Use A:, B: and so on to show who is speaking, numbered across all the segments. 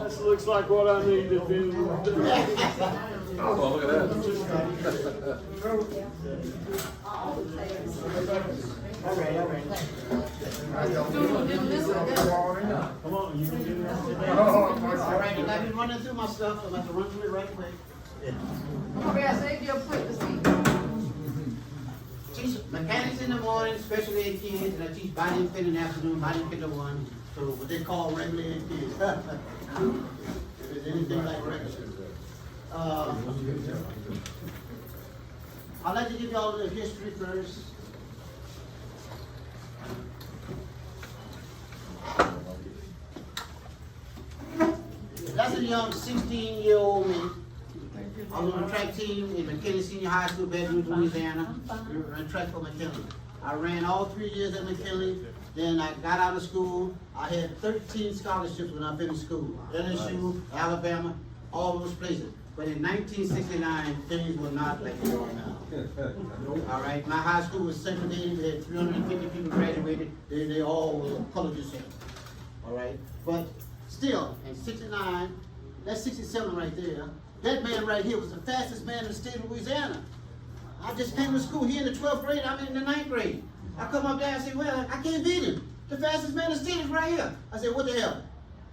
A: This looks like what I need to do.
B: Oh, look at that.
C: All right.
A: Come on, you can get it.
C: All right, I've been running through my stuff. I'm about to run through it right quick.
D: Okay, I saved you a quick to see.
C: Teach mechanics in the morning, special ed kids, and I teach body and fit in the afternoon, body and fit in the one. So what they call regular ed kids. If it's anything like regular. I'd like to give y'all the history first. That's a young 16-year-old me. I was on a track team in McKinley Senior High School, Baton Rouge, Louisiana. We ran track for McKinley. I ran all 3 years at McKinley. Then I got out of school. I had 13 scholarships when I finished school. LSU, Alabama, all those places. But in 1969, things were not like they are now. All right, my high school was segregated. We had 350 people graduated. They all were color descent. All right, but still, in 69, that's 67 right there. That man right here was the fastest man in the state of Louisiana. I just came to school. He in the 12th grade, I'm in the 9th grade. I come up there and say, well, I can't beat him. The fastest man in the state is right here. I said, what the hell?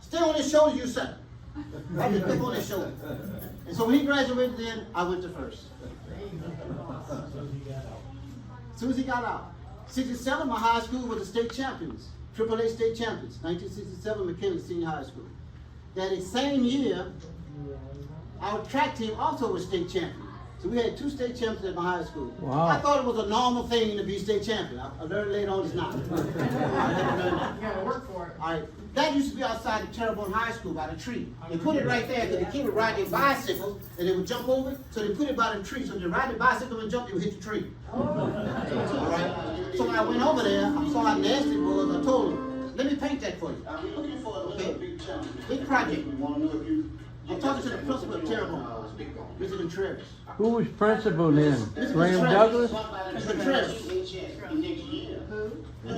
C: Stay on his shoulder, you son. I just click on his shoulder. And so when he graduated then, I went to first. As soon as he got out. 67, my high school was the state champions. AAA state champions. 1967, McKinley Senior High School. That same year, our track team also was state champion. So we had 2 state champions at my high school.
E: Wow.
C: I thought it was a normal thing to be state champion. I learned later on it's not.
D: You gotta work for it.
C: All right. That used to be outside of Terrebonne High School by the tree. They put it right there because the kids would ride their bicycles and they would jump over it. So they put it by the tree. So they ride the bicycle and jump, they would hit the tree. All right. So when I went over there, I saw how nasty it was. I told them, let me paint that for you.
F: I'm looking for a
C: Okay.
F: big
C: Big project.
F: We want to know if you.
C: I'm talking to the principal of Terrebonne, Mr. Contreras.
E: Who was principal then?
C: Mr.
E: Graham
C: Contreras.
E: Douglas?
C: Mr. Contreras.
F: Next year. No,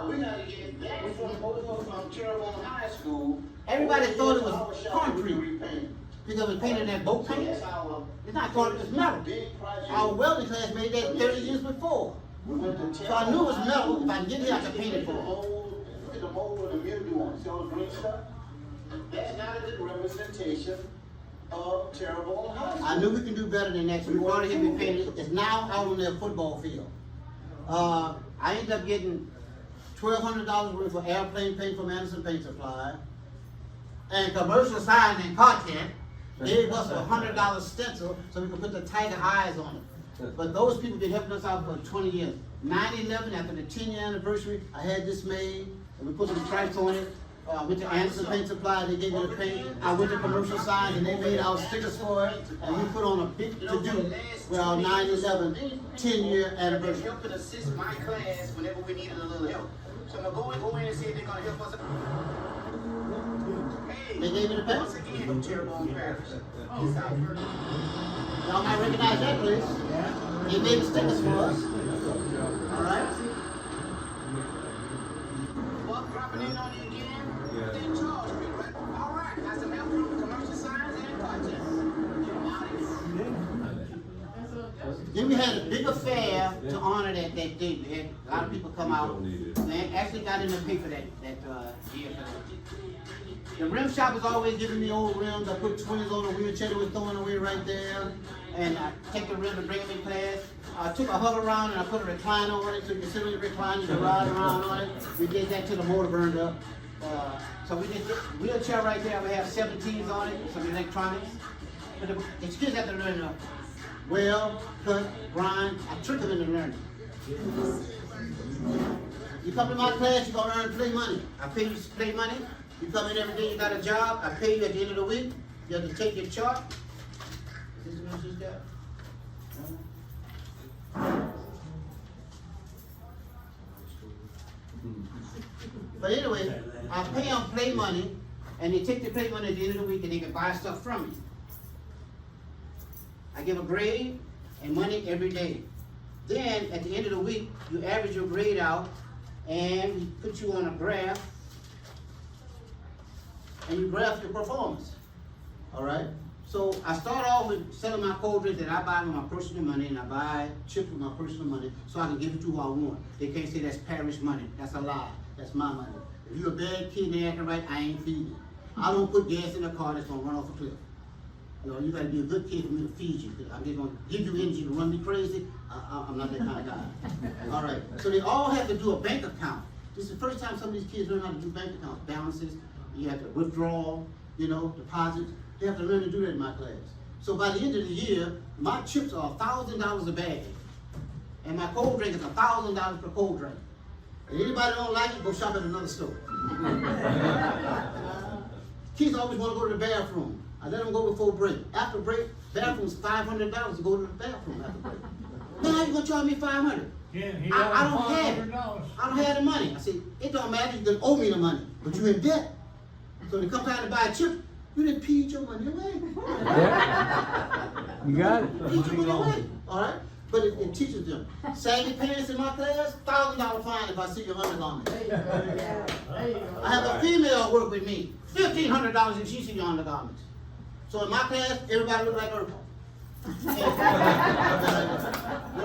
F: we gotta get that from over from Terrebonne High School.
C: Everybody thought it was concrete
F: Repaint.
C: because it was painted in that boat paint.
F: That's our
C: It's not concrete, it's metal.
F: big project.
C: Our welding class made that 30 years before.
F: We went to
C: So I knew it was metal. If I can get here, I can paint it for them.
F: Look at the mold with the mildew on it. See all the green stuff? That's not a good representation of Terrebonne High School.
C: I knew we can do better than that, so we wanted him to be painted. It's now out on their football field. I ended up getting $1,200 worth of airplane paint from Anderson Paint Supply and commercial signs and content. Gave us a $100 stencil so we could put the tiger eyes on it. But those people been helping us out for 20 years. 9/11, after the 10-year anniversary, I had this made and we put some stripes on it. I went to Anderson Paint Supply, they gave me the paint. I went to commercial signs and they made our stickers for it. And we put on a big to-do with our 9/11 10-year anniversary.
F: Help and assist my class whenever we needed a little help. So I'm gonna go in and see if they're gonna help us. Hey,
C: They gave me the paint.
F: once again, Terrebonne Parish.
C: Y'all might recognize that place. They made the stickers for us. All right?
F: Well, dropping in on you again. They charge me, right? All right, got some help from commercial signs and content. Get 'em out of here.
C: Then we had a big affair to honor that day. We had a lot of people come out. They actually got in the paper that year for that. The rim shop was always giving me old rims. I put 20s on the wheelchair that was throwing away right there. And I take the rim and bring them in class. I took a hover around and I put a recliner on it so you can sit on the recliner and ride around on it. We did that till the motor burned up. So we did this wheelchair right there. We have 17s on it, some electronics. But the kids have to learn weld, cut, grind. I trick them into learning. You come to my class, you're gonna earn play money. I pay you play money. You come in every day, you got a job. I pay you at the end of the week. You have to take your chart. Is this what you just got? But anyway, I pay them play money, and they take the play money at the end of the week, and they can buy stuff from me. I give a grade and money every day. Then, at the end of the week, you average your grade out, and we put you on a graph, and you graph your performance, all right? So I start off with selling my cold drinks that I buy with my personal money, and I buy chips with my personal money, so I can give it to who I want. They can't say that's parish money. That's a lie. That's my money. If you're a bad kid and ain't acting right, I ain't feeding you. I don't put gas in a car that's gonna run off a cliff. You know, you gotta be a good kid for me to feed you, because I'm just gonna give you energy to run me crazy. I'm not that kind of guy. All right, so they all have to do a bank account. This is the first time some of these kids learn how to do bank accounts, balances. You have to withdraw, you know, deposits. They have to learn to do that in my class. So by the end of the year, my chips are $1,000 a bag, and my cold drink is $1,000 per cold drink. And anybody don't like it, go shop at another store. Kids always want to go to the bathroom. I let them go before break. After break, bathroom's $500 to go to the bathroom after break. Now how you gonna charge me $500? I don't have it. I don't have the money. I said, it don't matter, you can owe me the money, but you in debt. So when it comes time to buy a chip, you didn't peed your money away.
E: Yeah. You got it.
C: Peed your money away, all right? But it teaches them. Saggy pants in my class, $1,000 fine if I see your undergarments.
D: There you go. There you go.
C: I have a female work with me, $1,500 if she see your undergarments. So in my class, everybody look like Urkel. We don't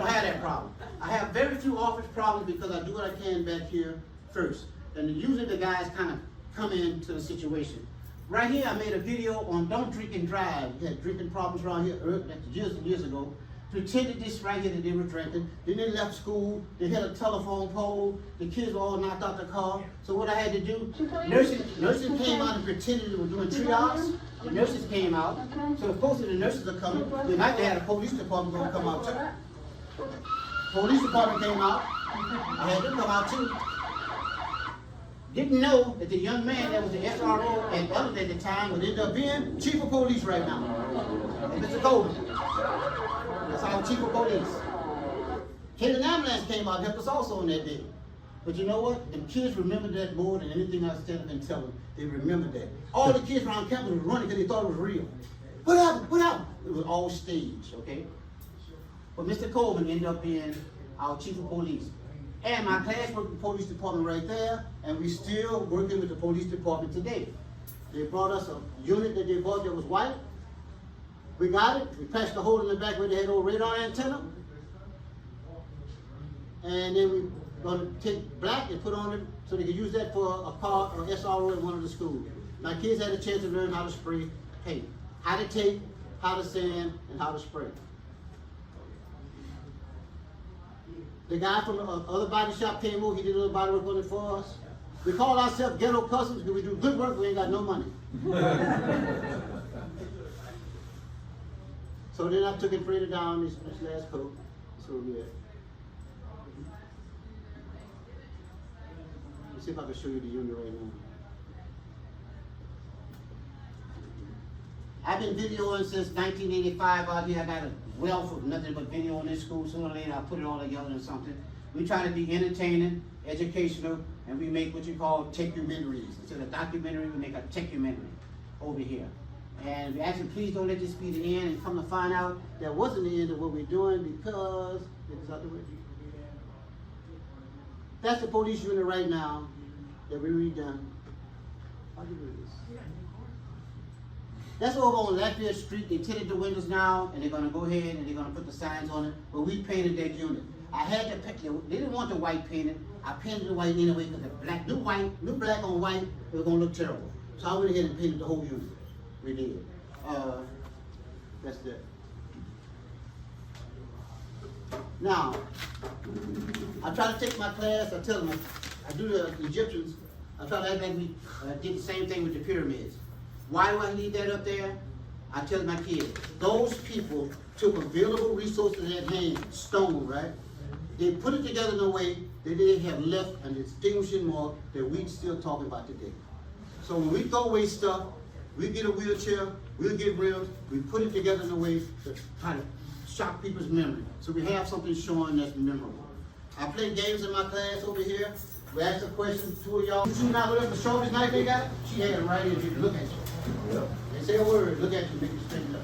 C: have that problem. I have very few office problems because I do what I can back here first. And usually the guys kind of come into the situation. Right here, I made a video on don't drink and drive. We had drinking problems around here years and years ago. Pretended this right here that they were drinking. Then they left school. They hit a telephone pole. The kids were all knocked out the car. So what I had to do, nurses came out and pretended they were doing triage. The nurses came out. So of course, if the nurses are coming, they might have had a police department going to come out too. Police department came out. I had them come out too. Didn't know that the young man that was the SRO and others at the time would end up being chief of police right now. And Mr. Golden. That's our chief of police. Kenton Ambulance came out and helped us also on that day. But you know what? The kids remember that more than anything else that I've been telling them. They remember that. All the kids around campus were running because they thought it was real. What happened? What happened? It was all staged, okay? But Mr. Coleman ended up being our chief of police. And my class worked with the police department right there, and we still working with the police department today. They brought us a unit that they bought that was white. We got it. We patched the hole in the back where they had old radar antenna. And then we going to take black and put on it so they could use that for a car or SRO in one of the schools. My kids had a chance to learn how to spray paint, how to tape, how to sand, and how to spray. The guy from the other body shop came over, he did a little body work on it for us. We call ourselves Ghetto Customs because we do good work, we ain't got no money. So then I took it further down this last coat. So yeah. Let's see if I can show you the unit right now. I've been videoing since 1985 out here. I got a wealth of nothing but video in this school. Sooner or later, I'll put it all together in something. We try to be entertaining, educational, and we make what you call documentaries. Instead of documentary, we make a techumentary over here. And we actually, please don't let this be the end, and come to find out that wasn't the end of what we're doing because, get this out the way. That's the police unit right now that we redone. How do you do this? That's over on Lafayette Street. They tinted the windows now, and they're gonna go ahead and they're gonna put the signs on it. But we painted that unit. I had to paint. They didn't want the white painted. I painted the white anyway because the black, new black on white, it was gonna look terrible. So I went ahead and painted the whole unit. We did. That's that. Now, I try to take my class. I tell them I do the Egyptians. I try to act like we did the same thing with the pyramids. Why do I need that up there? I tell my kids, those people took available resources at hand, stone, right? They put it together in a way that they have left a distinguishing mark that we're still talking about today. So when we throw away stuff, we get a wheelchair, we'll get rims, we put it together in a way to kind of shock people's memory. So we have something showing that's memorable. I play games in my class over here. We ask a question, two of y'all, shooting out with the shortest knife they got, she had it right here, she look at you. Yep. They say a word, look at you, make you straighten up.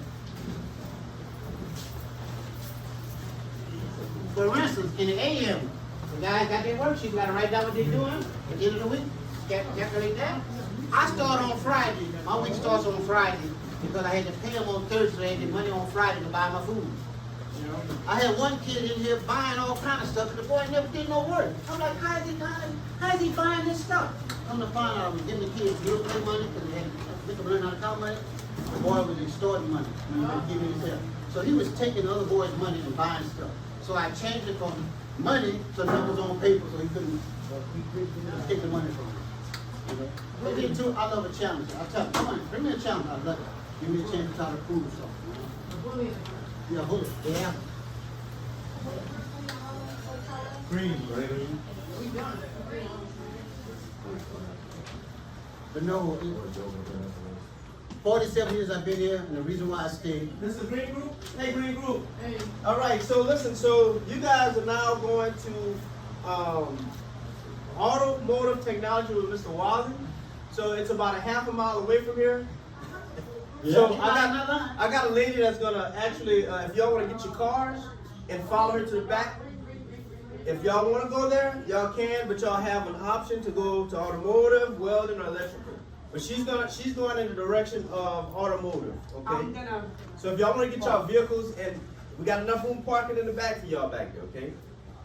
C: For instance, in the AM, the guys got their worksheet, got to write down what they're doing at the end of the week, calculate that. I start on Friday. My week starts on Friday because I had to pay them on Thursday. I had the money on Friday to buy my food. I had one kid in here buying all kind of stuff, and the boy never did no work. I'm like, how is he buying this stuff? Come to find out, I was giving the kids real good money because they had to learn how to count money. The boy was extorting money, giving himself. So he was taking other boys' money and buying stuff. So I changed it from money to numbers on paper, so he couldn't take the money from him. But then too, I love a challenge. I tell him, come on, bring me a challenge. I love it. Give me a chance to try to prove something. Yeah, bullet. Yeah. Green. But no, 47 years I've been here, and the reason why I stayed.
G: This is Green Group? Hey, Green Group. Hey. All right, so listen, so you guys are now going to automotive technology with Mr. Wazzy. So it's about a half a mile away from here.
C: Yeah.
G: So I got a lady that's gonna actually, if y'all wanna get your cars and follow her to the back, if y'all wanna go there, y'all can, but y'all have an option to go to automotive, welding, or electrical. But she's going in the direction of automotive, okay? So if y'all wanna get y'all vehicles, and we got enough room parking in the back for y'all back there, okay?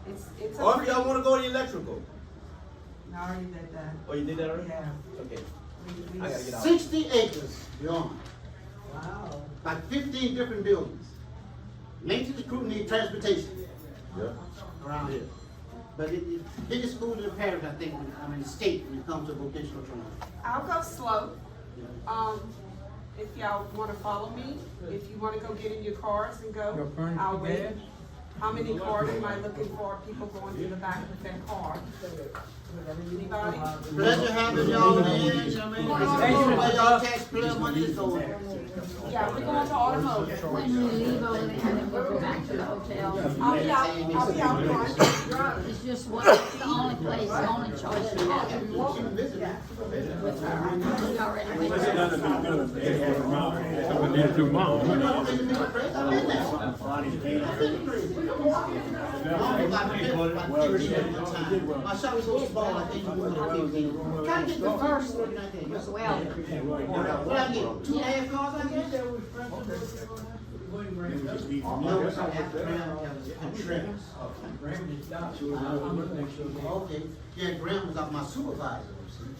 H: It's
G: Or if y'all wanna go to electrical.
H: I already did that.
G: Oh, you did that already?
H: Yeah.
G: Okay. I gotta get out.
C: 60 acres beyond.
H: Wow.
C: Like 15 different buildings. Maintenance crew need transportation.
B: Yeah.
C: Around here. But it's the biggest school in the parish, I think, in the state when it comes to vocational training.
H: I'll go slow. If y'all want to follow me, if you want to go get in your cars and go, I'll wait. How many cars am I looking for? People going to the back with their car. Anybody?
C: Pleasure having y'all in. Where y'all taxpayer money is going.
H: Yeah, we're going to automotive.
D: When we leave over there, then we'll go back to the hotel.
H: I'll be out front.
D: It's just what, it's the only place, the only choice we have. With her, I know we already went there.
E: I've been there 2 months.
C: My shop was so small, I think you would have been. Can I get the first one out there? Yes, well. What I get? 2.5 cars I get? Okay. Yeah, Graham was my supervisor.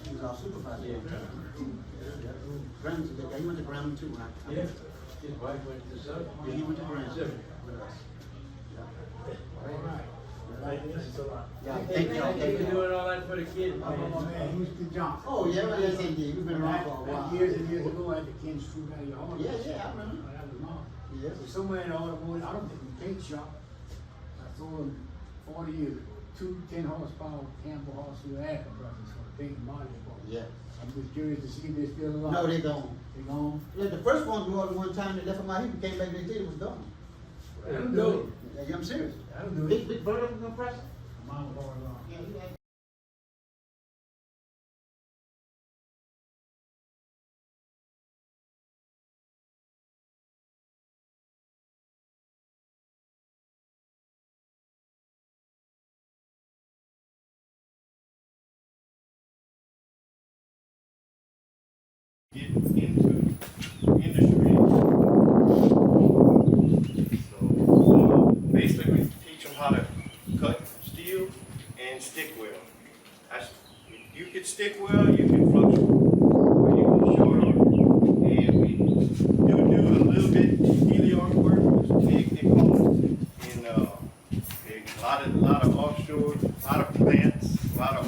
C: He was our supervisor. Graham was a good guy. He went to Graham too, right? Yeah. His wife went to Southern. Yeah, he went to Graham with us. Yeah, thank y'all. Thank y'all.
I: Doing all that for the kids.
A: Oh, man, Houston Johnson.
C: Oh, yeah, yes, indeed. We've been around for a while.
A: Years and years ago at the Ken Street out of your home.
C: Yeah, I remember.
A: That was mom.
C: Yes.
A: So somewhere in the automotive, I don't think the paint shop, I sold them 40 years ago, 2 10-horsepower Campbell Horse Air compressors for the paint and body department.
C: Yeah.
A: I'm just curious to see if they're still alive.
C: No, they gone.
A: They gone?
C: Look, the first one blew up one time, they left them out here, we came back, they did, it was done.
A: I don't do it.
C: Yeah, I'm serious.
A: I don't do it.
C: Big vertical compressor?
A: Mom was always on.
C: Yeah, you had
J: get into industry. So basically we teach them how to cut steel and stick weld. You can stick weld, you can flux or you can short arc. And we do a little bit heliarc work, they call it. And a lot of offshore, a lot of plants, a lot of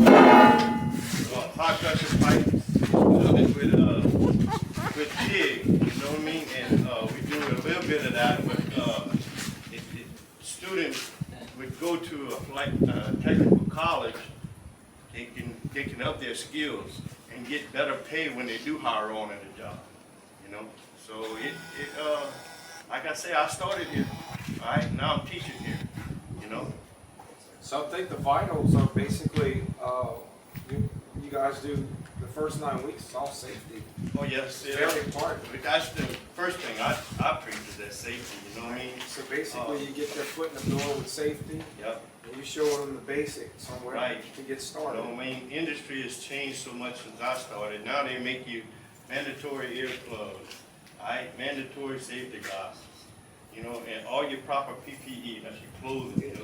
J: hot pressure pipes. With jig, you know what I mean? And we do a little bit of that, but students would go to a technical college, they can up their skills and get better pay when they do hire on in a job, you know? So like I say, I started here, all right? Now I'm teaching here, you know?
B: So I think the vitals are basically, you guys do the first 9 weeks is all safety.
J: Oh, yes.
B: It's very important.
J: But that's the first thing I preach is that safety, you know what I mean?
B: So basically, you get their foot in the door with safety,
J: Yep.
B: and you show them the basics on where
J: Right.
B: to get
J: You
B: started.
J: know, I mean, industry has changed so much since I started. Now they make you mandatory earplugs, alright, mandatory safety glasses, you know, and all your proper PPE, that's your clothing,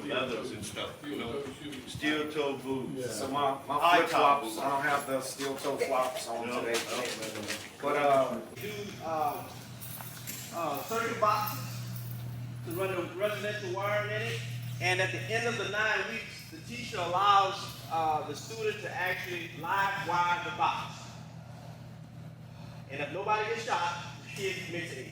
J: leathers and stuff, you know, steel toe boots.
B: So my
J: High
B: flip
J: top
B: flops,
J: boots.
B: I don't have the steel toe flops on
J: No,
B: today.
J: no.
B: But
G: Circuit boxes to run the residential wiring in it. And at the end of the 9 weeks, the teacher allows the student to actually live wire the box. And if nobody gets shot, the kid commits 8.